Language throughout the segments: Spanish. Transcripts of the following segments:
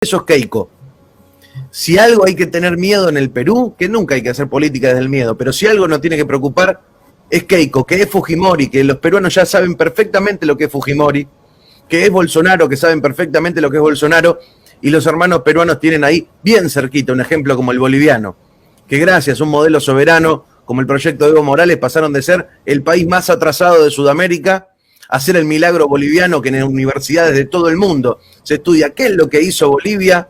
Eso es Keiko. Si algo hay que tener miedo en el Perú, que nunca hay que hacer política desde el miedo, pero si algo nos tiene que preocupar es Keiko, que es Fujimori, que los peruanos ya saben perfectamente lo que es Fujimori, que es Bolsonaro, que saben perfectamente lo que es Bolsonaro, y los hermanos peruanos tienen ahí bien cerquita un ejemplo como el boliviano, que gracias a un modelo soberano como el proyecto de Evo Morales pasaron de ser el país más atrasado de Sudamérica a ser el milagro boliviano, que en las universidades de todo el mundo se estudia qué es lo que hizo Bolivia,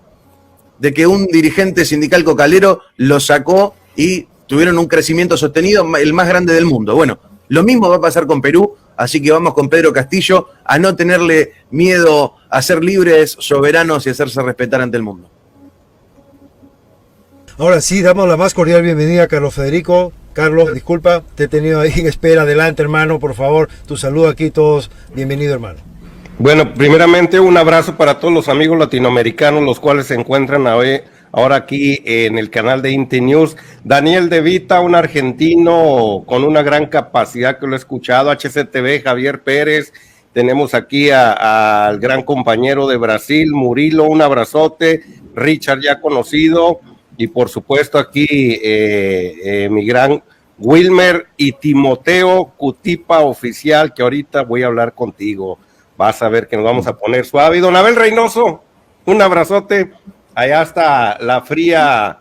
de que un dirigente sindical cocalero lo sacó y tuvieron un crecimiento sostenido, el más grande del mundo. Bueno, lo mismo va a pasar con Perú, así que vamos con Pedro Castillo a no tenerle miedo a ser libres, soberanos y hacerse respetar ante el mundo. Ahora sí, damos la más cordial bienvenida a Carlos Federico. Carlos, disculpa, te he tenido ahí en espera. Adelante, hermano, por favor, tu saludo aquí todos. Bienvenido, hermano. Bueno, primeramente un abrazo para todos los amigos latinoamericanos, los cuales se encuentran ahora aquí en el canal de Inti News. Daniel De Vita, un argentino con una gran capacidad que lo he escuchado, HCTV, Javier Pérez, tenemos aquí al gran compañero de Brasil, Murilo, un abrazote, Richard ya conocido, y por supuesto aquí mi gran Wilmer y Timoteo Cutipa oficial, que ahorita voy a hablar contigo. Vas a ver que nos vamos a poner suave. Y don Abel Reynoso, un abrazote. Allá está la fría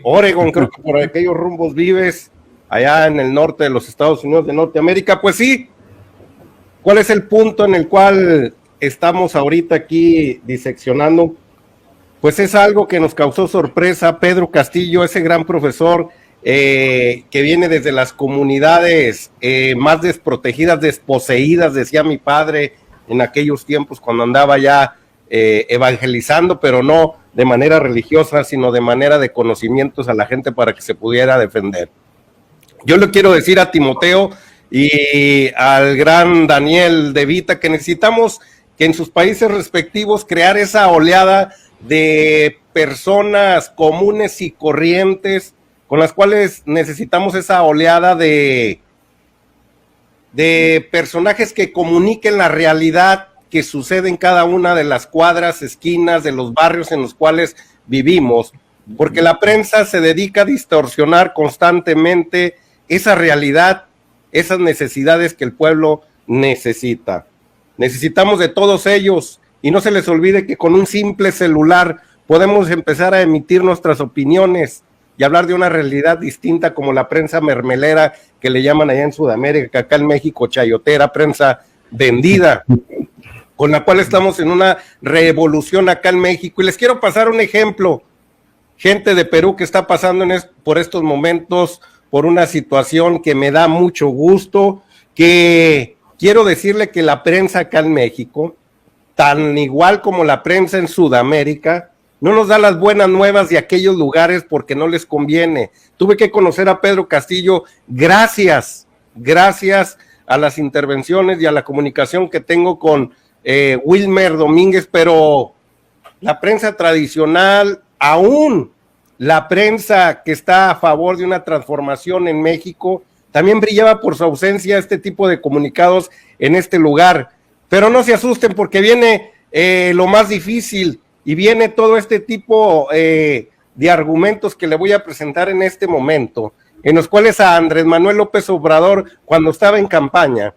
Oregon, creo que por aquellos rumbos vives, allá en el norte de los Estados Unidos de Norteamérica. Pues sí, ¿cuál es el punto en el cual estamos ahorita aquí diseccionando? Pues es algo que nos causó sorpresa. Pedro Castillo, ese gran profesor que viene desde las comunidades más desprotegidas, desposeídas, decía mi padre en aquellos tiempos cuando andaba ya evangelizando, pero no de manera religiosa, sino de manera de conocimientos a la gente para que se pudiera defender. Yo le quiero decir a Timoteo y al gran Daniel De Vita que necesitamos que en sus países respectivos crear esa oleada de personas comunes y corrientes con las cuales necesitamos esa oleada de personajes que comuniquen la realidad que sucede en cada una de las cuadras, esquinas, de los barrios en los cuales vivimos, porque la prensa se dedica a distorsionar constantemente esa realidad, esas necesidades que el pueblo necesita. Necesitamos de todos ellos, y no se les olvide que con un simple celular podemos empezar a emitir nuestras opiniones y hablar de una realidad distinta como la prensa mermelera que le llaman allá en Sudamérica, acá en México chayotera, prensa vendida, con la cual estamos en una revolución acá en México. Y les quiero pasar un ejemplo, gente de Perú que está pasando por estos momentos por una situación que me da mucho gusto, que quiero decirle que la prensa acá en México, tan igual como la prensa en Sudamérica, no nos da las buenas nuevas de aquellos lugares porque no les conviene. Tuve que conocer a Pedro Castillo gracias a las intervenciones y a la comunicación que tengo con Wilmer Domínguez, pero la prensa tradicional, aún la prensa que está a favor de una transformación en México, también brillaba por su ausencia este tipo de comunicados en este lugar. Pero no se asusten porque viene lo más difícil y viene todo este tipo de argumentos que le voy a presentar en este momento, en los cuales a Andrés Manuel López Obrador, cuando estaba en campaña,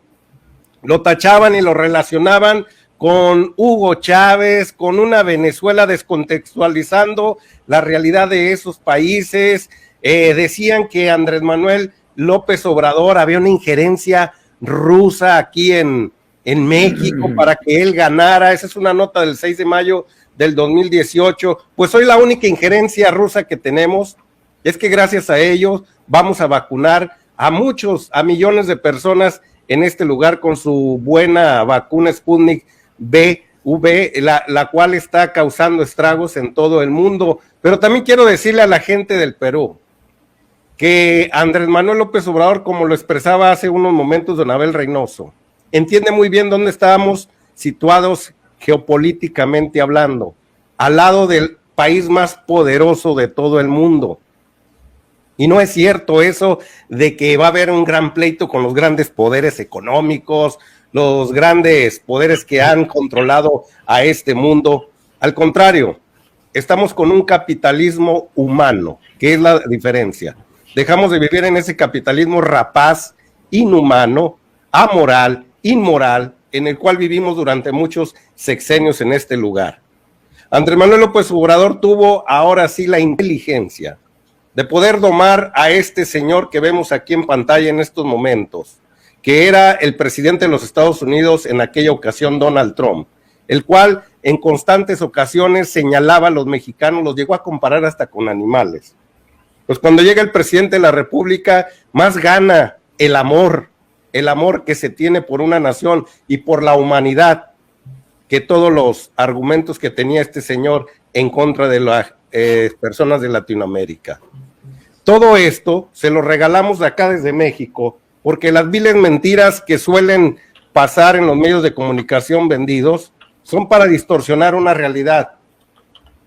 lo tachaban y lo relacionaban con Hugo Chávez, con una Venezuela, descontextualizando la realidad de esos países. Decían que Andrés Manuel López Obrador había una injerencia rusa aquí en México para que él ganara. Esa es una nota del 6 de mayo del 2018. Pues hoy la única injerencia rusa que tenemos es que gracias a ellos vamos a vacunar a millones de personas en este lugar con su buena vacuna Sputnik V, la cual está causando estragos en todo el mundo. Pero también quiero decirle a la gente del Perú que Andrés Manuel López Obrador, como lo expresaba hace unos momentos don Abel Reynoso, entiende muy bien dónde estábamos situados geopolíticamente hablando, al lado del país más poderoso de todo el mundo. Y no es cierto eso de que va a haber un gran pleito con los grandes poderes económicos, los grandes poderes que han controlado a este mundo. Al contrario, estamos con un capitalismo humano, que es la diferencia. Dejamos de vivir en ese capitalismo rapaz, inhumano, amoral, inmoral, en el cual vivimos durante muchos sexenios en este lugar. Andrés Manuel López Obrador tuvo ahora sí la inteligencia de poder domar a este señor que vemos aquí en pantalla en estos momentos, que era el presidente de los Estados Unidos en aquella ocasión, Donald Trump, el cual en constantes ocasiones señalaba a los mexicanos, los llegó a comparar hasta con animales. Pues cuando llega el presidente de la República, más gana el amor que se tiene por una nación y por la humanidad, que todos los argumentos que tenía este señor en contra de las personas de Latinoamérica. Todo esto se lo regalamos de acá desde México, porque las viles mentiras que suelen pasar en los medios de comunicación vendidos son para distorsionar una realidad,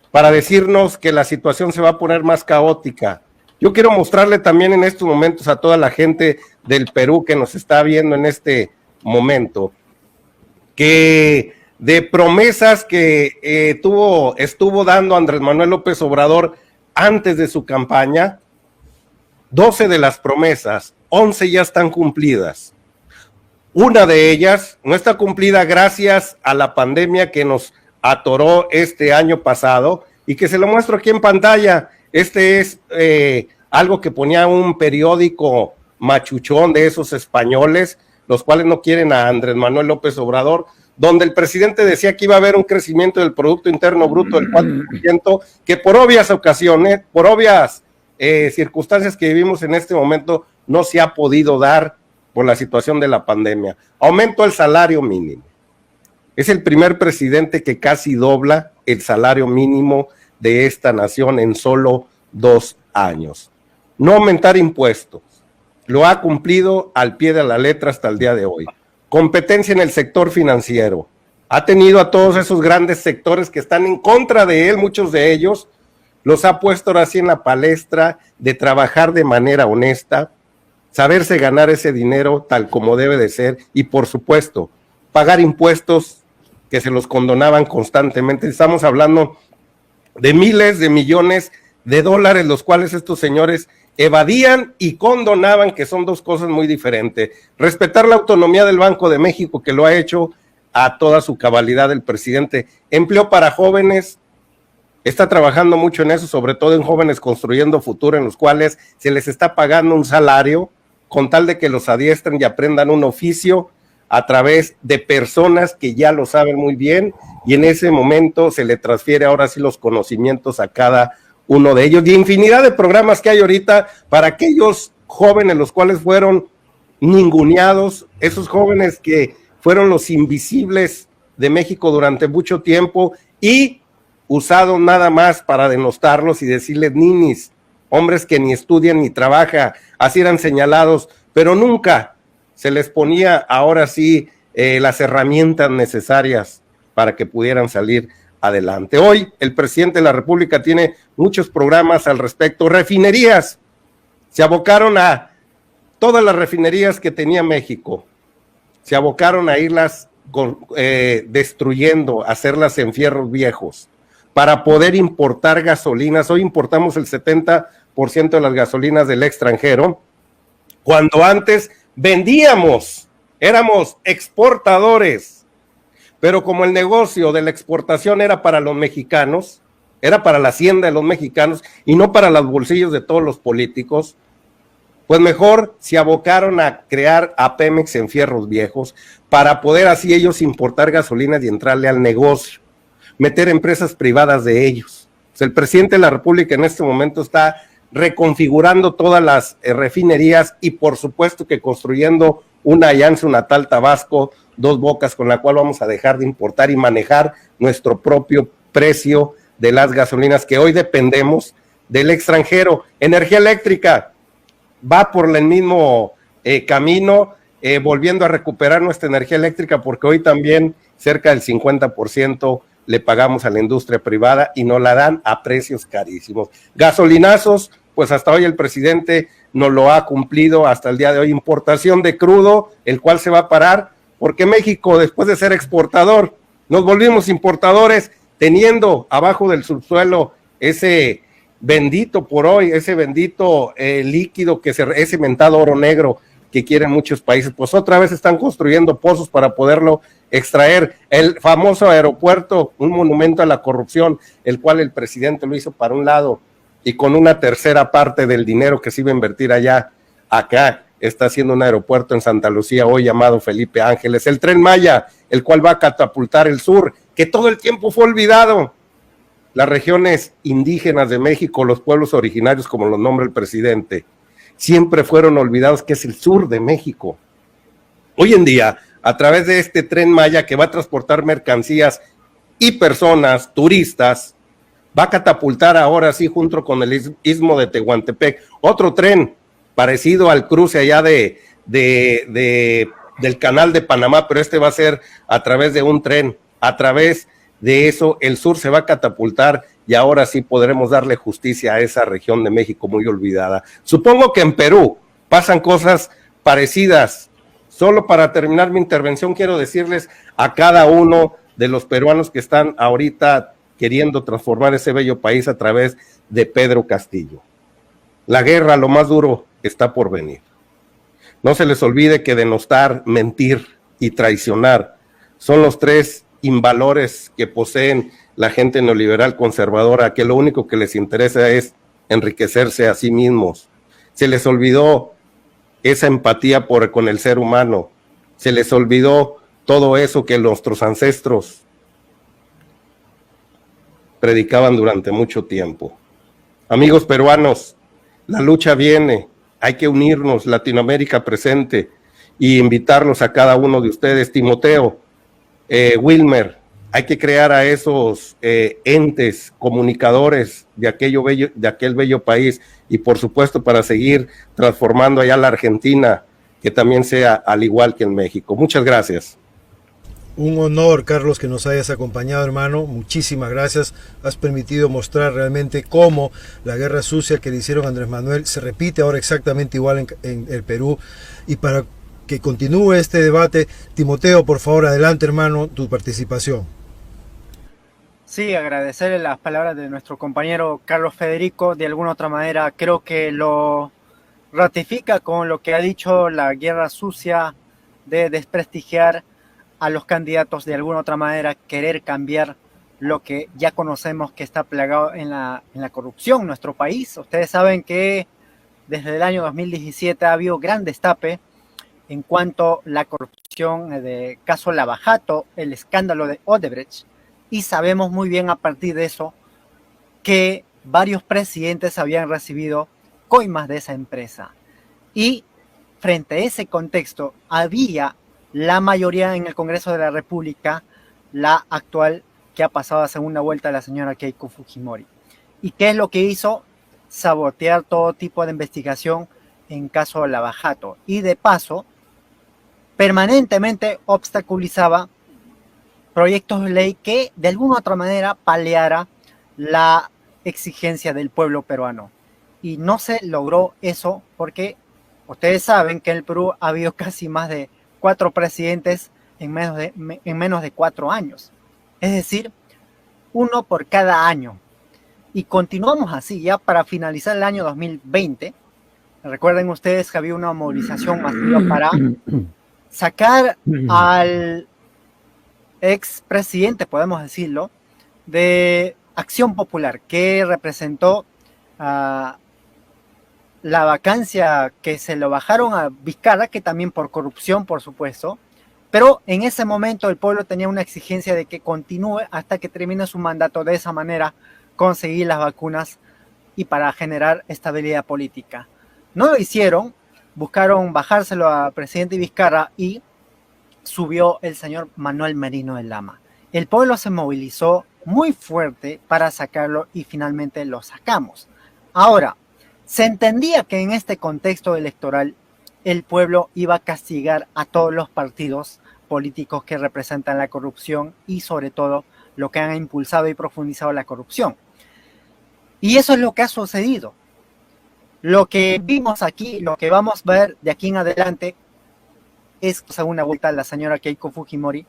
para decirnos que la situación se va a poner más caótica. Yo quiero mostrarle también en estos momentos a toda la gente del Perú que nos está viendo en este momento, que de promesas que estuvo dando Andrés Manuel López Obrador antes de su campaña, 12 de las promesas, 11 ya están cumplidas. Una de ellas no está cumplida gracias a la pandemia que nos atoró este año pasado y que se lo muestro aquí en pantalla. Este es algo que ponía un periódico machuchón de esos españoles, los cuales no quieren a Andrés Manuel López Obrador, donde el presidente decía que iba a haber un crecimiento del Producto Interno Bruto del 4%, que por obvias ocasiones, por obvias circunstancias que vivimos en este momento, no se ha podido dar por la situación de la pandemia. Aumento el salario mínimo. Es el primer presidente que casi dobla el salario mínimo de esta nación en solo 2 años. No aumentar impuestos. Lo ha cumplido al pie de la letra hasta el día de hoy. Competencia en el sector financiero. Ha tenido a todos esos grandes sectores que están en contra de él, muchos de ellos, los ha puesto ahora sí en la palestra de trabajar de manera honesta, saberse ganar ese dinero tal como debe de ser y, por supuesto, pagar impuestos que se los condonaban constantemente. Estamos hablando de miles de millones de dólares, los cuales estos señores evadían y condonaban, que son dos cosas muy diferentes. Respetar la autonomía del Banco de México, que lo ha hecho a toda su cabalidad el presidente. Empleo para jóvenes, está trabajando mucho en eso, sobre todo en jóvenes construyendo futuro, en los cuales se les está pagando un salario con tal de que los adiestren y aprendan un oficio a través de personas que ya lo saben muy bien, y en ese momento se le transfiere ahora sí los conocimientos a cada uno de ellos, y infinidad de programas que hay ahorita para aquellos jóvenes los cuales fueron ninguneados, esos jóvenes que fueron los invisibles de México durante mucho tiempo y usados nada más para denostarlos y decirles ninis, hombres que ni estudian ni trabajan, así eran señalados, pero nunca se les ponía ahora sí las herramientas necesarias para que pudieran salir adelante. Hoy el presidente de la República tiene muchos programas al respecto. Refinerías, se abocaron a todas las refinerías que tenía México, se abocaron a irlas destruyendo, hacerlas en fierros viejos, para poder importar gasolinas. Hoy importamos el 70% de las gasolinas del extranjero, cuando antes vendíamos, éramos exportadores, pero como el negocio de la exportación era para los mexicanos, era para la hacienda de los mexicanos y no para los bolsillos de todos los políticos, pues mejor se abocaron a crear a Pemex en fierros viejos para poder así ellos importar gasolinas y entrarle al negocio, meter empresas privadas de ellos. Pues el presidente de la República en este momento está reconfigurando todas las refinerías y por supuesto que construyendo una allá en su natal Tabasco, Dos Bocas, con la cual vamos a dejar de importar y manejar nuestro propio precio de las gasolinas, que hoy dependemos del extranjero. Energía eléctrica va por el mismo camino, volviendo a recuperar nuestra energía eléctrica, porque hoy también cerca del 50% le pagamos a la industria privada y nos la dan a precios carísimos. Gasolinazos, pues hasta hoy el presidente nos lo ha cumplido hasta el día de hoy. Importación de crudo, el cual se va a parar, porque México, después de ser exportador, nos volvimos importadores, teniendo abajo del subsuelo ese bendito por hoy, ese bendito líquido ese mentado oro negro que quieren muchos países, pues otra vez están construyendo pozos para poderlo extraer. El famoso aeropuerto, un monumento a la corrupción, el cual el presidente lo hizo para un lado y con una tercera parte del dinero que se iba a invertir allá, acá está haciendo un aeropuerto en Santa Lucía, hoy llamado Felipe Ángeles. El Tren Maya, el cual va a catapultar el sur, que todo el tiempo fue olvidado. Las regiones indígenas de México, los pueblos originarios, como los nombra el presidente, siempre fueron olvidados, que es el sur de México. Hoy en día, a través de este Tren Maya que va a transportar mercancías y personas, turistas, va a catapultar ahora sí, junto con el istmo de Tehuantepec, otro tren parecido al cruce allá del canal de Panamá, pero este va a ser a través de un tren. A través de eso, el sur se va a catapultar y ahora sí podremos darle justicia a esa región de México muy olvidada. Supongo que en Perú pasan cosas parecidas. Solo para terminar mi intervención, quiero decirles a cada uno de los peruanos que están ahorita queriendo transformar ese bello país a través de Pedro Castillo. La guerra, lo más duro, está por venir. No se les olvide que denostar, mentir y traicionar son los tres invalores que poseen la gente neoliberal conservadora, que lo único que les interesa es enriquecerse a sí mismos. Se les olvidó esa empatía con el ser humano, se les olvidó todo eso que nuestros ancestros predicaban durante mucho tiempo. Amigos peruanos, la lucha viene, hay que unirnos, Latinoamérica presente, y invitarlos a cada uno de ustedes. Timoteo, Wilmer, hay que crear a esos entes comunicadores de aquel bello país, y por supuesto para seguir transformando allá la Argentina, que también sea al igual que en México. Muchas gracias. Un honor, Carlos, que nos hayas acompañado, hermano. Muchísimas gracias. Has permitido mostrar realmente cómo la guerra sucia que le hicieron a Andrés Manuel se repite ahora exactamente igual en el Perú. Y para que continúe este debate, Timoteo, por favor, adelante, hermano, tu participación. Sí, agradecerle las palabras de nuestro compañero Carlos Federico. De alguna otra manera creo que lo ratifica con lo que ha dicho la guerra sucia de desprestigiar a los candidatos, de alguna otra manera querer cambiar lo que ya conocemos que está plagado en la corrupción en nuestro país. Ustedes saben que desde el año 2017 ha habido gran destape en cuanto a la corrupción de caso Lavajato, el escándalo de Odebrecht, y sabemos muy bien a partir de eso que varios presidentes habían recibido coimas de esa empresa. Y frente a ese contexto había la mayoría en el Congreso de la República, la actual que ha pasado a segunda vuelta, la señora Keiko Fujimori. ¿Y qué es lo que hizo? Sabotear todo tipo de investigación en caso Lavajato. Y de paso, permanentemente obstaculizaba proyectos de ley que de alguna u otra manera paliara la exigencia del pueblo peruano. Y no se logró eso porque ustedes saben que en el Perú ha habido casi más de 4 presidentes en menos de 4 años. Es decir, 1 por cada año. Y continuamos así ya para finalizar el año 2020. Recuerden ustedes que había una movilización masiva para sacar al expresidente, podemos decirlo, de Acción Popular, que representó la vacancia, que se lo bajaron a Vizcarra, que también por corrupción, por supuesto, pero en ese momento el pueblo tenía una exigencia de que continúe hasta que termine su mandato, de esa manera conseguir las vacunas y para generar estabilidad política. No lo hicieron, buscaron bajárselo al presidente Vizcarra y subió el señor Manuel Merino de Lama. El pueblo se movilizó muy fuerte para sacarlo y finalmente lo sacamos. Ahora, se entendía que en este contexto electoral el pueblo iba a castigar a todos los partidos políticos que representan la corrupción y sobre todo lo que han impulsado y profundizado la corrupción. Y eso es lo que ha sucedido. Lo que vimos aquí, lo que vamos a ver de aquí en adelante es segunda vuelta la señora Keiko Fujimori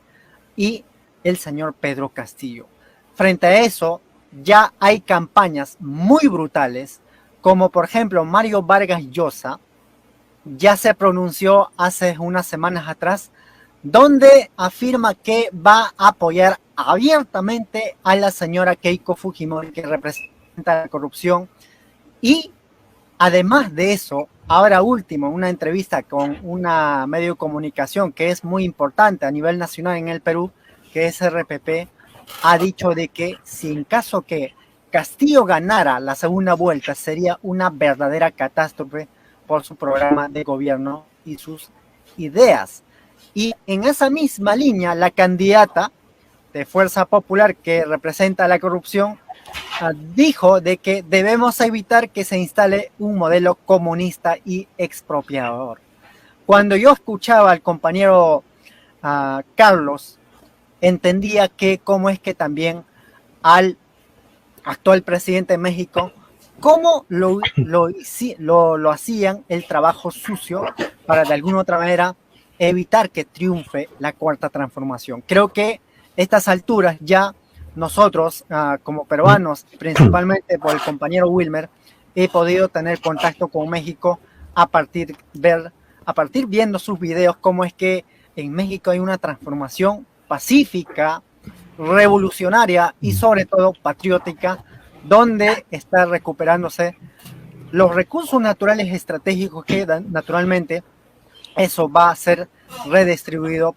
y el señor Pedro Castillo. frente a eso, ya hay campañas muy brutales, como por ejemplo Mario Vargas Llosa, ya se pronunció hace unas semanas atrás, donde afirma que va a apoyar abiertamente a la señora Keiko Fujimori, que representa la corrupción. Y además de eso, ahora último, una entrevista con una medio de comunicación que es muy importante a nivel nacional en el Perú, que es RPP, ha dicho de que si en caso que Castillo ganara la segunda vuelta, sería una verdadera catástrofe por su programa de gobierno y sus ideas. Y en esa misma línea, la candidata de Fuerza Popular que representa la corrupción dijo de que debemos evitar que se instale un modelo comunista y expropiador. Cuando yo escuchaba al compañero Carlos, entendía que cómo es que también al actual presidente de México, cómo lo hacían el trabajo sucio para de alguna otra manera evitar que triunfe la cuarta transformación. Creo que a estas alturas ya nosotros como peruanos, principalmente por el compañero Wilmer, he podido tener contacto con México a partir viendo sus videos, cómo es que en México hay una transformación pacífica, revolucionaria y sobre todo patriótica, donde está recuperándose los recursos naturales estratégicos que naturalmente eso va a ser redistribuido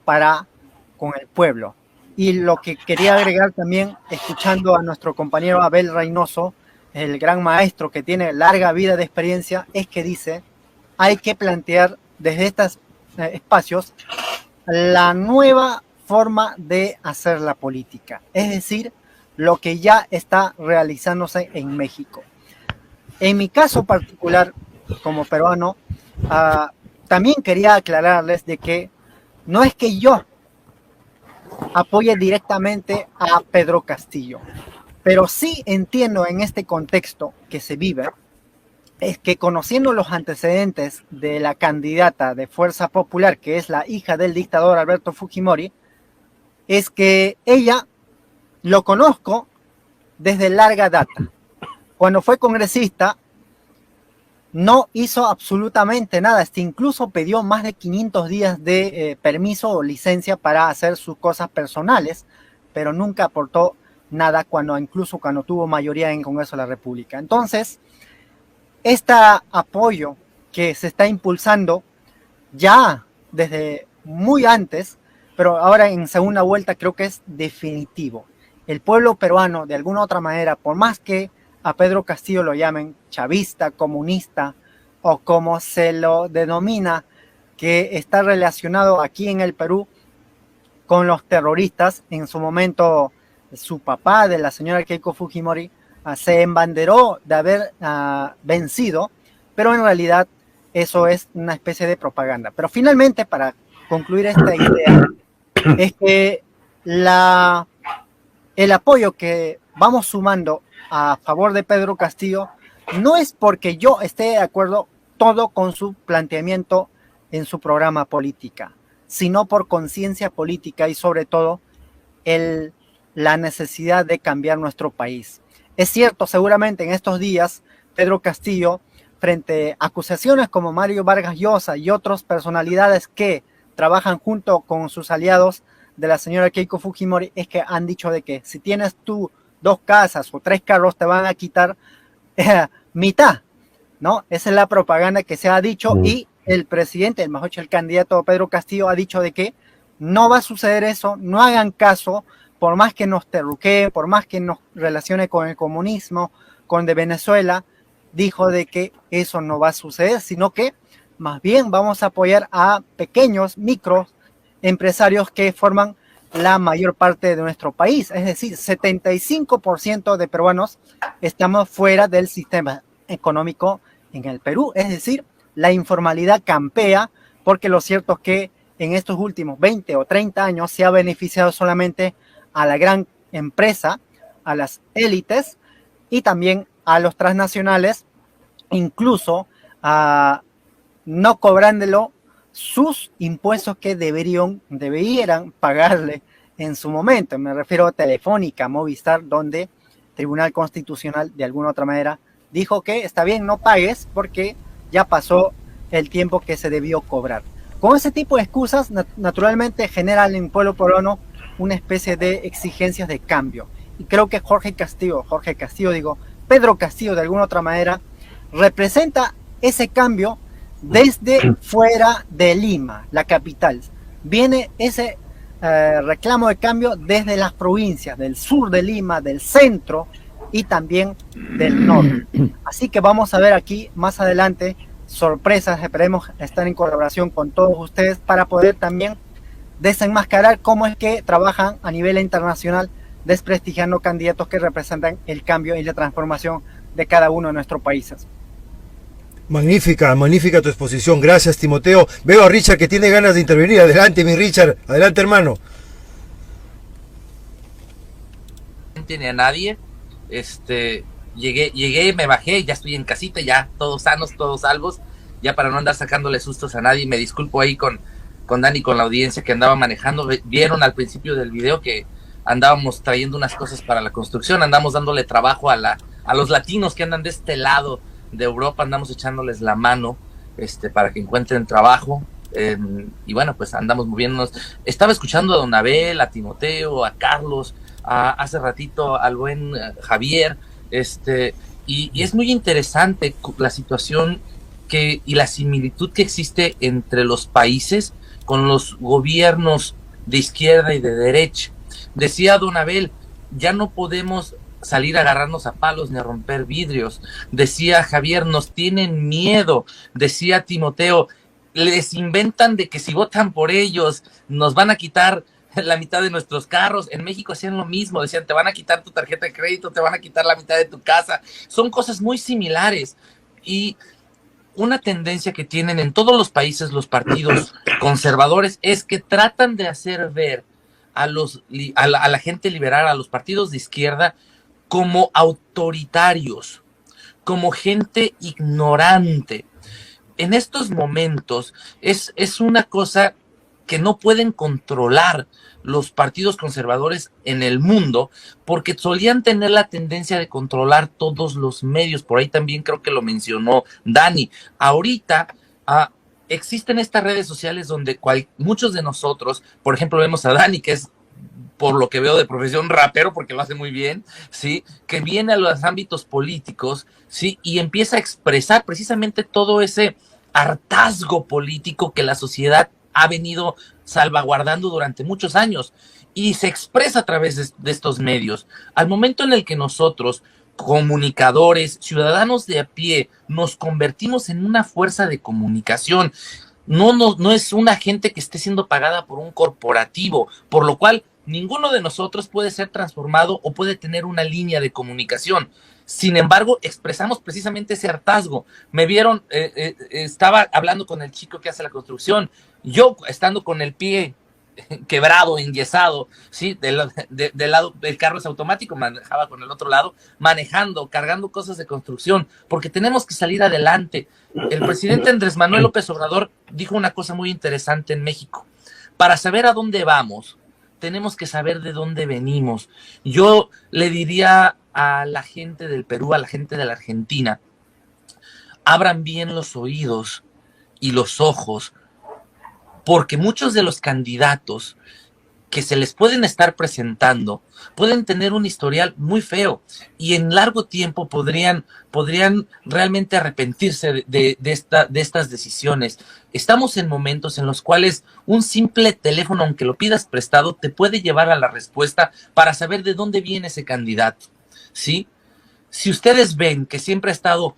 con el pueblo. Y lo que quería agregar también, escuchando a nuestro compañero Abel Reynoso, el gran maestro que tiene larga vida de experiencia, es que dice, hay que plantear desde estos espacios la nueva forma de hacer la política, es decir, lo que ya está realizándose en México. En mi caso particular, como peruano, también quería aclararles de que no es que yo apoye directamente a Pedro Castillo, pero sí entiendo en este contexto que se vive, es que conociendo los antecedentes de la candidata de Fuerza Popular, que es la hija del dictador Alberto Fujimori, es que ella lo conozco desde larga data. Cuando fue congresista, no hizo absolutamente nada, incluso pidió más de 500 días de permiso o licencia para hacer sus cosas personales, pero nunca aportó nada incluso cuando tuvo mayoría en el Congreso de la República. Entonces, este apoyo que se está impulsando ya desde muy antes, pero ahora en segunda vuelta creo que es definitivo. El pueblo peruano, de alguna otra manera, por más que a Pedro Castillo lo llamen chavista, comunista o como se lo denomina, que está relacionado aquí en el Perú con los terroristas. En su momento, su papá de la señora Keiko Fujimori se embanderó de haber vencido, pero en realidad eso es una especie de propaganda. Pero finalmente, para concluir esta idea, es que el apoyo que vamos sumando a favor de Pedro Castillo no es porque yo esté de acuerdo todo con su planteamiento en su programa política, sino por conciencia política y sobre todo la necesidad de cambiar nuestro país. Es cierto, seguramente en estos días Pedro Castillo, frente a acusaciones como Mario Vargas Llosa y otras personalidades que trabajan junto con sus aliados de la señora Keiko Fujimori, es que han dicho de que si tienes tú 2 casas o 3 carros te van a quitar mitad, ¿no? Esa es la propaganda que se ha dicho y el presidente, mejor dicho, el candidato Pedro Castillo ha dicho de que no va a suceder eso, no hagan caso, por más que nos terruqueen, por más que nos relacione con el comunismo, con de Venezuela, dijo de que eso no va a suceder, sino que más bien vamos a apoyar a pequeños, micros empresarios que forman la mayor parte de nuestro país. Es decir, 75% de peruanos estamos fuera del sistema económico en el Perú. Es decir, la informalidad campea, porque lo cierto es que en estos últimos 20 o 30 años se ha beneficiado solamente a la gran empresa, a las élites y también a los transnacionales, incluso no cobrándolo sus impuestos que debieran pagarle en su momento, me refiero a Telefónica, Movistar, donde el Tribunal Constitucional de alguna otra manera dijo que está bien, no pagues porque ya pasó el tiempo que se debió cobrar. Con ese tipo de excusas, naturalmente generan en el pueblo peruano una especie de exigencias de cambio. Y creo que Pedro Castillo de alguna otra manera representa ese cambio desde fuera de Lima, la capital. Viene ese reclamo de cambio desde las provincias del sur de Lima, del centro y también del norte. Así que vamos a ver aquí más adelante sorpresas, esperemos estar en colaboración con todos ustedes para poder también desenmascarar cómo es que trabajan a nivel internacional desprestigiando candidatos que representan el cambio y la transformación de cada uno de nuestros países. Magnífica, magnífica tu exposición. Gracias, Timoteo. Veo a Richard que tiene ganas de intervenir. Adelante, mi Richard. Adelante, hermano. No tiene a nadie. Llegué, me bajé, ya estoy en casita, ya todos sanos, todos salvos, ya para no andar sacándole sustos a nadie. Me disculpo ahí con Dani, con la audiencia que andaba manejando. Vieron al principio del video que andábamos trayendo unas cosas para la construcción, andamos dándole trabajo a los latinos que andan de este lado de Europa, andamos echándoles la mano para que encuentren trabajo, y bueno, pues andamos moviéndonos. Estaba escuchando a don Abel, a Timoteo, a Carlos, hace ratito al buen Javier, y es muy interesante la situación y la similitud que existe entre los países con los gobiernos de izquierda y de derecha. Decía don Abel, ya no podemos salir a agarrarnos a palos ni a romper vidrios. Decía Javier, nos tienen miedo. Decía Timoteo, les inventan de que si votan por ellos nos van a quitar la mitad de nuestros carros. En México hacían lo mismo, decían, te van a quitar tu tarjeta de crédito, te van a quitar la mitad de tu casa. Son cosas muy similares, y una tendencia que tienen en todos los países los partidos conservadores es que tratan de hacer ver a la gente liberal, a los partidos de izquierda, como autoritarios, como gente ignorante. En estos momentos es una cosa que no pueden controlar los partidos conservadores en el mundo, porque solían tener la tendencia de controlar todos los medios. Por ahí también creo que lo mencionó Dani. Ahorita existen estas redes sociales donde muchos de nosotros, por ejemplo, vemos a Dani, que es, por lo que veo de profesión, rapero, porque lo hace muy bien, ¿sí? Que viene a los ámbitos políticos, ¿sí? Y empieza a expresar precisamente todo ese hartazgo político que la sociedad ha venido salvaguardando durante muchos años, y se expresa a través de estos medios. Al momento en el que nosotros, comunicadores, ciudadanos de a pie, nos convertimos en una fuerza de comunicación, no es una gente que esté siendo pagada por un corporativo, por lo cual ninguno de nosotros puede ser transformado o puede tener una línea de comunicación. Sin embargo, expresamos precisamente ese hartazgo. Me vieron, estaba hablando con el chico que hace la construcción, yo estando con el pie quebrado, enyesado, ¿sí? Del lado del carro es automático, manejaba con el otro lado, manejando, cargando cosas de construcción, porque tenemos que salir adelante. El presidente Andrés Manuel López Obrador dijo una cosa muy interesante en México: para saber a dónde vamos, tenemos que saber de dónde venimos. Yo le diría a la gente del Perú, a la gente de la Argentina, abran bien los oídos y los ojos, porque muchos de los candidatos que se les pueden estar presentando pueden tener un historial muy feo, y en largo tiempo podrían realmente arrepentirse de estas decisiones. Estamos en momentos en los cuales un simple teléfono, aunque lo pidas prestado, te puede llevar a la respuesta para saber de dónde viene ese candidato, ¿sí? Si ustedes ven que siempre ha estado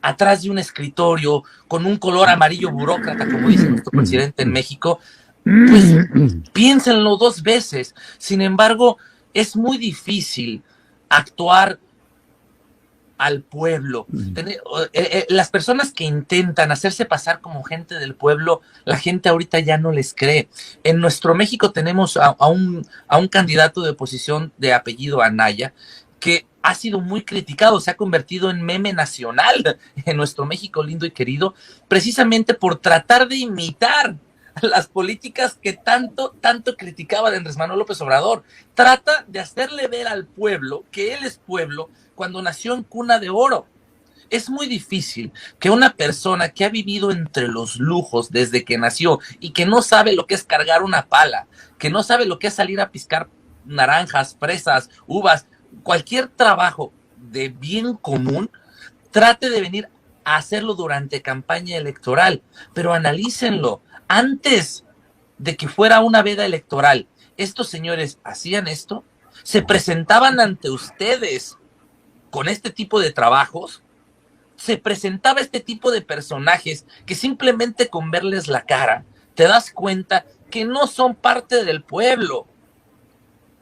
atrás de un escritorio con un color amarillo burócrata, como dice nuestro presidente en México, pues piénsenlo dos veces. Sin embargo, es muy difícil actuar al pueblo. Las personas que intentan hacerse pasar como gente del pueblo, la gente ahorita ya no les cree. En nuestro México tenemos a un candidato de oposición de apellido Anaya, que ha sido muy criticado, se ha convertido en meme nacional en nuestro México lindo y querido, precisamente por tratar de imitar las políticas que tanto criticaba de Andrés Manuel López Obrador. Trata de hacerle ver al pueblo que él es pueblo cuando nació en cuna de oro. Es muy difícil que una persona que ha vivido entre los lujos desde que nació y que no sabe lo que es cargar una pala, que no sabe lo que es salir a piscar naranjas, fresas, uvas, cualquier trabajo de bien común, trate de venir a hacerlo durante campaña electoral. Pero analícenlo, antes de que fuera una veda electoral, estos señores hacían esto, se presentaban ante ustedes con este tipo de trabajos, se presentaba este tipo de personajes que simplemente con verles la cara te das cuenta que no son parte del pueblo.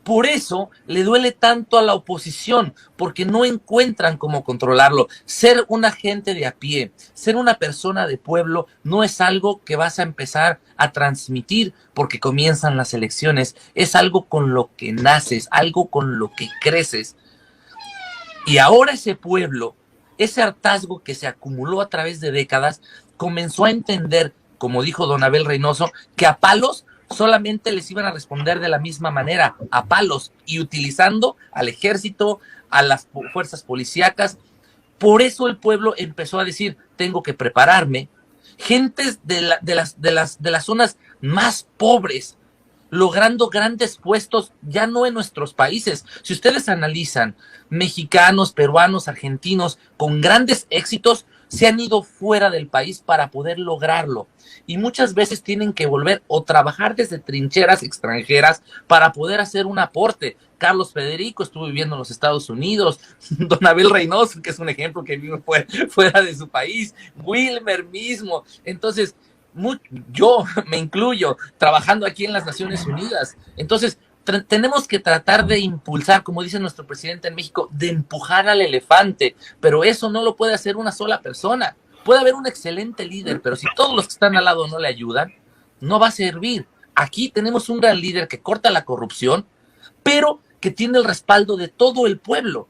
Por eso le duele tanto a la oposición, porque no encuentran cómo controlarlo. Ser un agente de a pie, ser una persona de pueblo, no es algo que vas a empezar a transmitir porque comienzan las elecciones. Es algo con lo que naces, algo con lo que creces. Y ahora ese pueblo, ese hartazgo que se acumuló a través de décadas, comenzó a entender, como dijo don Abel Reynoso, que a palos solamente les iban a responder de la misma manera, a palos, y utilizando al ejército, a las fuerzas policíacas. Por eso el pueblo empezó a decir, tengo que prepararme. Gentes de las zonas más pobres, logrando grandes puestos, ya no en nuestros países. Si ustedes analizan, mexicanos, peruanos, argentinos, con grandes éxitos, se han ido fuera del país para poder lograrlo. Y muchas veces tienen que volver o trabajar desde trincheras extranjeras para poder hacer un aporte. Carlos Federico estuvo viviendo en los Estados Unidos, don Abel Reynoso, que es un ejemplo que vive fuera de su país, Wilmer mismo. Entonces, yo me incluyo trabajando aquí en las Naciones Unidas. Entonces, tenemos que tratar de impulsar, como dice nuestro presidente en México, de empujar al elefante, pero eso no lo puede hacer una sola persona. Puede haber un excelente líder, pero si todos los que están al lado no le ayudan, no va a servir. Aquí tenemos un gran líder que corta la corrupción, pero que tiene el respaldo de todo el pueblo.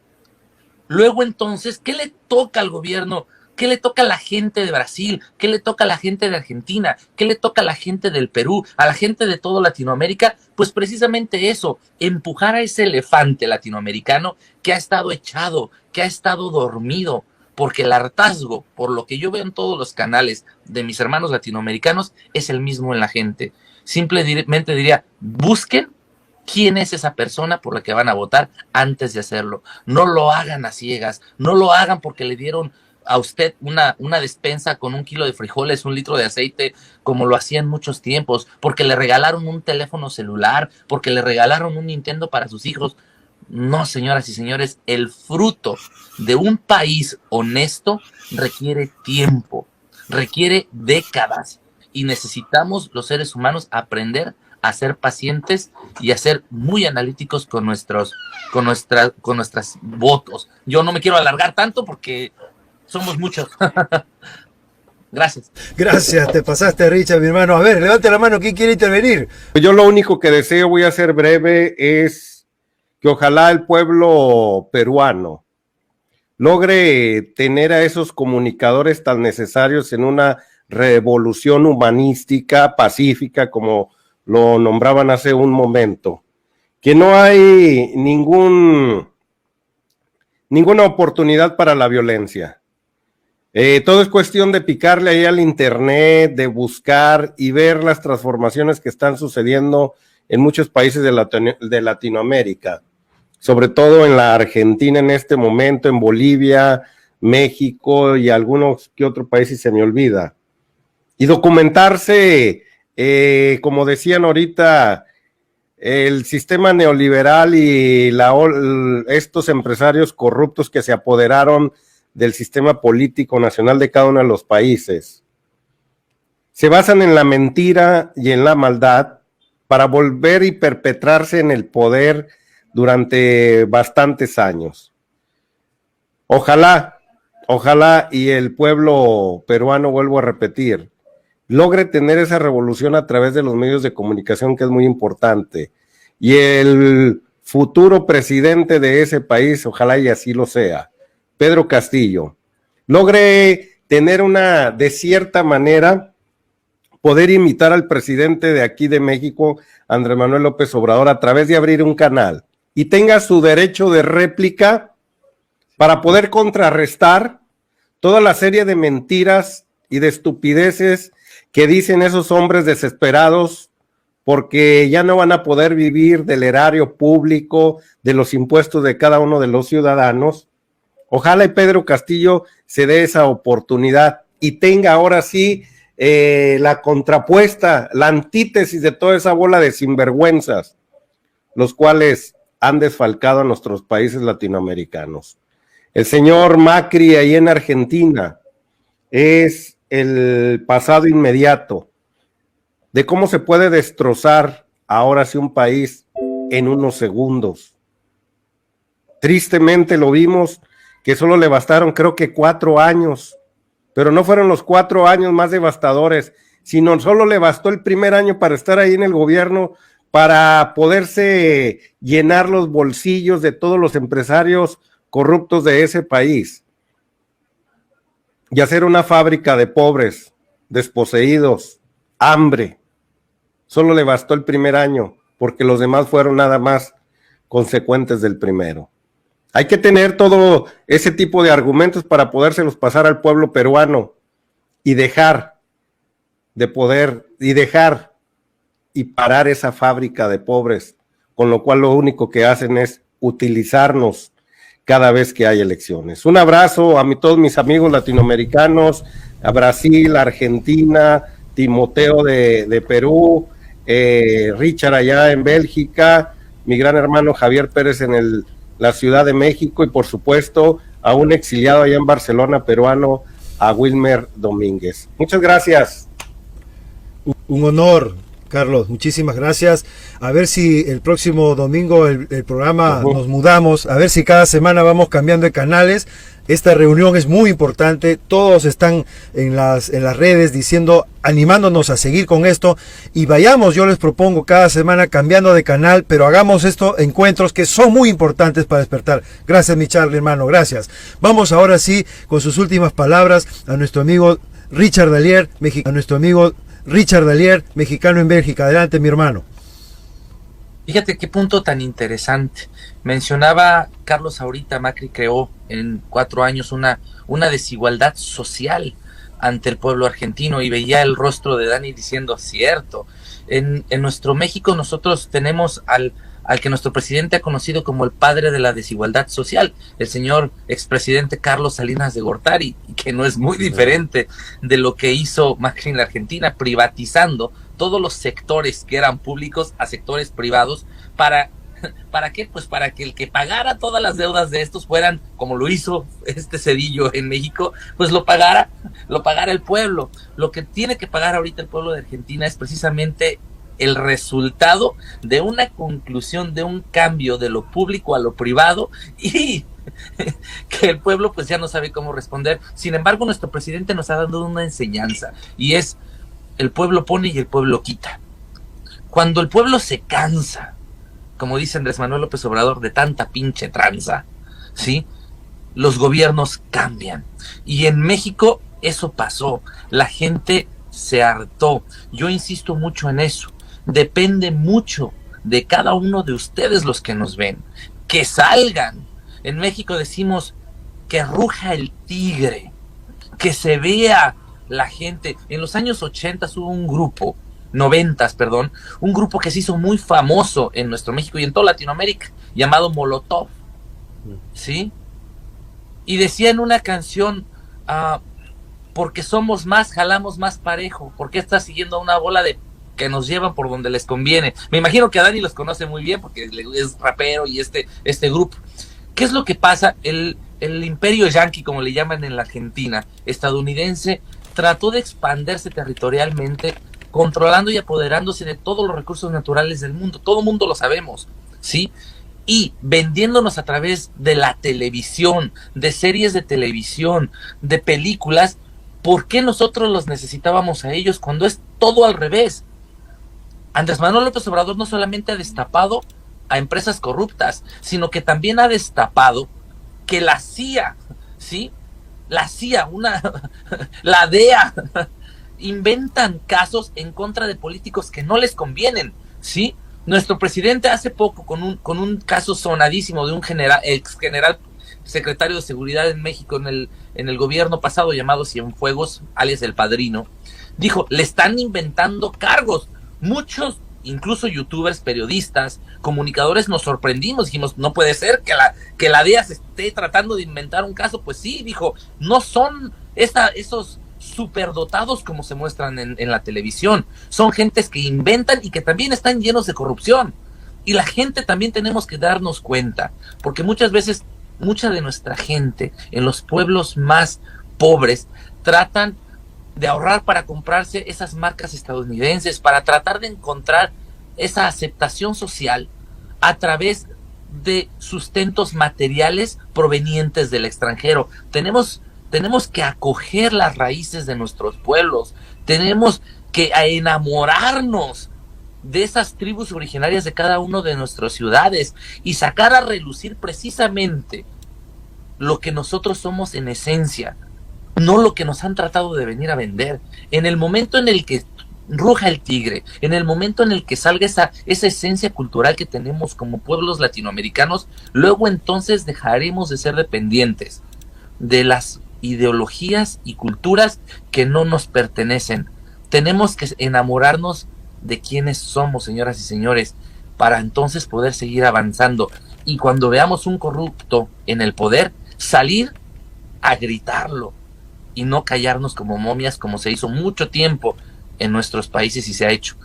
Luego entonces, ¿qué le toca al gobierno? ¿Qué le toca a la gente de Brasil? ¿Qué le toca a la gente de Argentina? ¿Qué le toca a la gente del Perú? ¿A la gente de toda Latinoamérica? Pues precisamente eso, empujar a ese elefante latinoamericano que ha estado echado, que ha estado dormido, porque el hartazgo, por lo que yo veo en todos los canales de mis hermanos latinoamericanos, es el mismo en la gente. Simplemente diría, busquen quién es esa persona por la que van a votar antes de hacerlo. No lo hagan a ciegas, no lo hagan porque le dieron a usted una despensa con 1 kilo de frijoles, 1 litro de aceite, como lo hacían muchos tiempos, porque le regalaron un teléfono celular, porque le regalaron un Nintendo para sus hijos. No, señoras y señores, el fruto de un país honesto requiere tiempo, requiere décadas, y necesitamos los seres humanos aprender a ser pacientes y a ser muy analíticos con nuestras votos. Yo no me quiero alargar tanto porque somos muchos. Gracias. Gracias, te pasaste, Richard, mi hermano. A ver, levante la mano, ¿quién quiere intervenir? Yo lo único que deseo, voy a ser breve, es que ojalá el pueblo peruano logre tener a esos comunicadores tan necesarios en una revolución humanística, pacífica, como lo nombraban hace un momento, que no hay ninguna oportunidad para la violencia. Todo es cuestión de picarle ahí al internet, de buscar y ver las transformaciones que están sucediendo en muchos países de Latinoamérica, sobre todo en la Argentina en este momento, en Bolivia, México y algunos que otro país, si se me olvida. Y documentarse, como decían ahorita, el sistema neoliberal y estos empresarios corruptos que se apoderaron del sistema político nacional de cada uno de los países. Se basan en la mentira y en la maldad para volver y perpetrarse en el poder durante bastantes años. Ojalá y el pueblo peruano, vuelvo a repetir, logre tener esa revolución a través de los medios de comunicación, que es muy importante. Y el futuro presidente de ese país, ojalá y así lo sea, Pedro Castillo, logre tener de cierta manera, poder imitar al presidente de aquí de México, Andrés Manuel López Obrador, a través de abrir un canal y tenga su derecho de réplica para poder contrarrestar toda la serie de mentiras y de estupideces que dicen esos hombres desesperados porque ya no van a poder vivir del erario público, de los impuestos de cada uno de los ciudadanos. Ojalá y Pedro Castillo se dé esa oportunidad y tenga ahora sí la contrapuesta, la antítesis de toda esa bola de sinvergüenzas, los cuales han desfalcado a nuestros países latinoamericanos. El señor Macri ahí en Argentina es el pasado inmediato de cómo se puede destrozar ahora sí un país en unos segundos. Tristemente lo vimos que solo le bastaron creo que 4 años, pero no fueron los 4 años más devastadores, sino solo le bastó el primer año para estar ahí en el gobierno, para poderse llenar los bolsillos de todos los empresarios corruptos de ese país y hacer una fábrica de pobres, desposeídos, hambre. Solo le bastó el primer año, porque los demás fueron nada más consecuentes del primero. Hay que tener todo ese tipo de argumentos para podérselos pasar al pueblo peruano y dejar de poder, y parar esa fábrica de pobres, con lo cual lo único que hacen es utilizarnos cada vez que hay elecciones. Un abrazo a todos mis amigos latinoamericanos, a Brasil, Argentina, Timoteo de Perú, Richard allá en Bélgica, mi gran hermano Javier Pérez en la Ciudad de México y por supuesto a un exiliado allá en Barcelona peruano, a Wilmer Domínguez. Muchas gracias. Un honor, Carlos, muchísimas gracias. A ver si el próximo domingo el programa nos mudamos, a ver si cada semana vamos cambiando de canales. Esta reunión es muy importante, todos están en las redes diciendo, animándonos a seguir con esto y vayamos, yo les propongo cada semana cambiando de canal, pero hagamos estos encuentros que son muy importantes para despertar. Gracias, mi Charlie, hermano, gracias. Vamos ahora sí con sus últimas palabras a nuestro amigo Richard Dallier, mexicano en Bélgica. Adelante, mi hermano. Fíjate qué punto tan interesante. Mencionaba Carlos ahorita, Macri creó en 4 años una desigualdad social ante el pueblo argentino y veía el rostro de Dani diciendo, cierto, en nuestro México nosotros tenemos al que nuestro presidente ha conocido como el padre de la desigualdad social, el señor expresidente Carlos Salinas de Gortari, que no es muy diferente de lo que hizo Macri en la Argentina, privatizando todos los sectores que eran públicos a sectores privados. ¿Para qué? Pues para que el que pagara todas las deudas de estos fueran, como lo hizo este Cedillo en México, pues lo pagara el pueblo. Lo que tiene que pagar ahorita el pueblo de Argentina es precisamente el resultado de una conclusión, de un cambio de lo público a lo privado y que el pueblo pues ya no sabe cómo responder. Sin embargo, nuestro presidente nos ha dado una enseñanza y es: el pueblo pone y el pueblo quita. Cuando el pueblo se cansa, como dice Andrés Manuel López Obrador, de tanta pinche tranza, ¿sí?, los gobiernos cambian. Y en México eso pasó. La gente se hartó. Yo insisto mucho en eso. Depende mucho de cada uno de ustedes los que nos ven. Que salgan. En México decimos que ruja el tigre. Que se vea la gente. En los años 80 hubo un grupo, 90, perdón, un grupo que se hizo muy famoso en nuestro México y en toda Latinoamérica, llamado Molotov, ¿sí? Y decía en una canción, porque somos más, jalamos más parejo, porque está siguiendo una bola de que nos llevan por donde les conviene. Me imagino que a Dani los conoce muy bien porque es rapero y este grupo. ¿Qué es lo que pasa? El imperio yanqui, como le llaman en la Argentina, estadounidense, trató de expandirse territorialmente, controlando y apoderándose de todos los recursos naturales del mundo. Todo el mundo lo sabemos, ¿sí? Y vendiéndonos a través de la televisión, de series de televisión, de películas. ¿Por qué nosotros los necesitábamos a ellos cuando es todo al revés? Andrés Manuel López Obrador no solamente ha destapado a empresas corruptas, sino que también ha destapado que la CIA, ¿sí?, la CIA, la DEA, inventan casos en contra de políticos que no les convienen, ¿sí? Nuestro presidente hace poco, con un caso sonadísimo de un ex general secretario de Seguridad en México en el gobierno pasado, llamado Cienfuegos, alias El Padrino, dijo, le están inventando cargos. Muchos, incluso youtubers, periodistas, comunicadores, nos sorprendimos, dijimos, no puede ser que la DEA se esté tratando de inventar un caso. Pues sí, dijo, no son esos superdotados como se muestran en la televisión, son gentes que inventan y que también están llenos de corrupción. Y la gente también tenemos que darnos cuenta, porque muchas veces, mucha de nuestra gente en los pueblos más pobres tratan de ahorrar para comprarse esas marcas estadounidenses, para tratar de encontrar esa aceptación social a través de sustentos materiales provenientes del extranjero. Tenemos que acoger las raíces de nuestros pueblos, tenemos que enamorarnos de esas tribus originarias de cada uno de nuestras ciudades y sacar a relucir precisamente lo que nosotros somos en esencia, no lo que nos han tratado de venir a vender. En el momento en el que ruja el tigre, en el momento en el que salga esa esencia cultural que tenemos como pueblos latinoamericanos, luego entonces dejaremos de ser dependientes de las ideologías y culturas que no nos pertenecen. Tenemos que enamorarnos de quiénes somos, señoras y señores, para entonces poder seguir avanzando. Y cuando veamos un corrupto en el poder, salir a gritarlo y no callarnos como momias, como se hizo mucho tiempo en nuestros países y se ha hecho.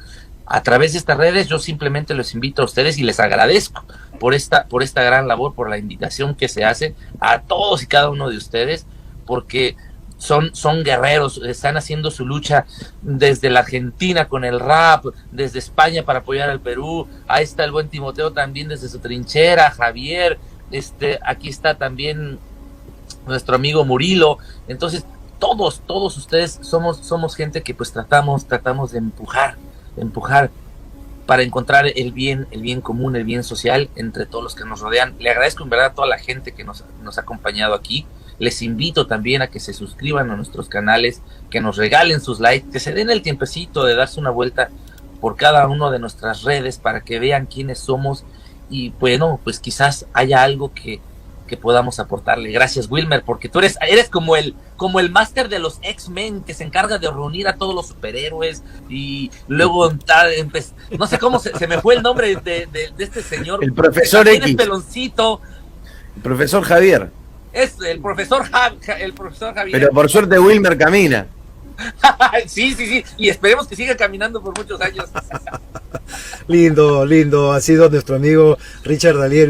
A través de estas redes yo simplemente los invito a ustedes y les agradezco por esta gran labor, por la invitación que se hace a todos y cada uno de ustedes, porque son guerreros, están haciendo su lucha desde la Argentina con el rap, desde España para apoyar al Perú. Ahí está el buen Timoteo también desde su trinchera, Javier, aquí está también nuestro amigo Murilo. Entonces todos ustedes somos gente que pues tratamos de empujar para encontrar el bien común, el bien social entre todos los que nos rodean. Le agradezco en verdad a toda la gente que nos ha acompañado aquí. Les invito también a que se suscriban a nuestros canales, que nos regalen sus likes, que se den el tiempecito de darse una vuelta por cada una de nuestras redes para que vean quiénes somos y bueno, pues quizás haya algo que podamos aportarle. Gracias, Wilmer, porque tú eres como el máster de los X-Men que se encarga de reunir a todos los superhéroes y luego no sé cómo se me fue el nombre de este señor. El profesor X. El peloncito. El profesor Javier. Es el profesor Javier. Pero por suerte Wilmer camina. Sí, y esperemos que siga caminando por muchos años. Lindo, ha sido nuestro amigo Richard Dalier.